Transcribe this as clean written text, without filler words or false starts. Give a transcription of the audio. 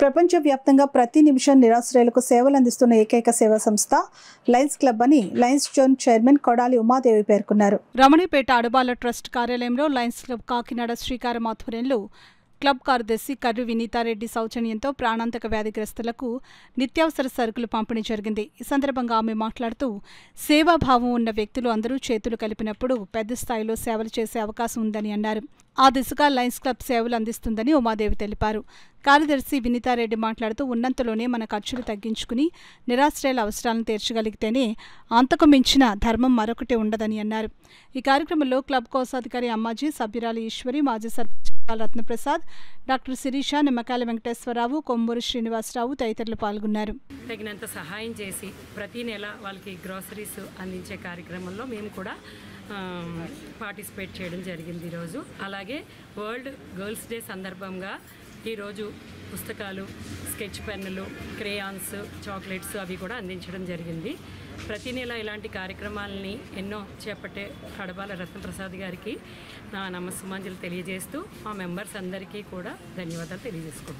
ప్రపంచవ్యాప్తంగా ప్రతి నిమిషం నిరాశ్రయులకు సేవలు అందిస్తున్న ఏకైక సేవా సంస్థ లయన్స్ క్లబ్ అని Lions zone chairman Kodali Umadevi పేర్కొన్నారు. రమణిపేట అడబాల ట్రస్ట్ కార్యాలయంలో లయన్స్ క్లబ్ కాకినాడ శ్రీకారం ఆధ్వర్యంలో క్లబ్ కార్యదర్శి కర్రి వినీతారెడ్డి సౌజన్యంతో ప్రాణాంతక వ్యాధిగ్రస్తులకు నిత్యావసర సరుకులు పంపిణీ జరిగింది. ఈ సందర్భంగా ఆమె మాట్లాడుతూ సేవాభావం ఉన్న వ్యక్తులు అందరూ చేతులు కలిపినప్పుడు పెద్ద స్థాయిలో సేవలు చేసే అవకాశం ఉందని అన్నారు. ఆ దిశగా లయన్స్ క్లబ్ సేవలు అందిస్తుందని ఉమాదేవి తెలిపారు. కార్యదర్శి వినీతారెడ్డి మాట్లాడుతూ ఉన్నంతలోనే మన ఖర్చులు తగ్గించుకుని నిరాశ్రయాల అవసరాలను తీర్చగలిగితేనే అంతకు మించిన ధర్మం మరొకటి ఉండదని అన్నారు. ఈ కార్యక్రమంలో క్లబ్ కోశాధికారి అమ్మాజీ, సభ్యురాలు ఈశ్వరి, మాజీ సర్పంచ్ రత్నప్రసాద్, డాక్టర్ శిరీష, నిమ్మకాయల వెంకటేశ్వరరావు, కొమ్మూరు శ్రీనివాసరావు తదితరులు పాల్గొన్నారు. తగినంత సహాయం చేసి ప్రతి నెల వాళ్ళకి గ్రోసరీస్ అందించే కార్యక్రమంలో మేము కూడా పార్టిసిపేట్ చేయడం జరిగింది ఈరోజు. అలాగే వరల్డ్ గర్ల్స్ డే సందర్భంగా ఈరోజు పుస్తకాలు, స్కెచ్ పెన్నులు, క్రేయాన్స్, చాక్లెట్స్ అవి కూడా అందించడం జరిగింది. ప్రతి నెల ఇలాంటి కార్యక్రమాలని ఎన్నో చేపట్టే కడబాల రత్నప్రసాద్ గారికి నా నమస్సుమాంజలు తెలియజేస్తూ మా మెంబర్స్ అందరికీ కూడా ధన్యవాదాలు తెలియజేసుకుంటున్నాను.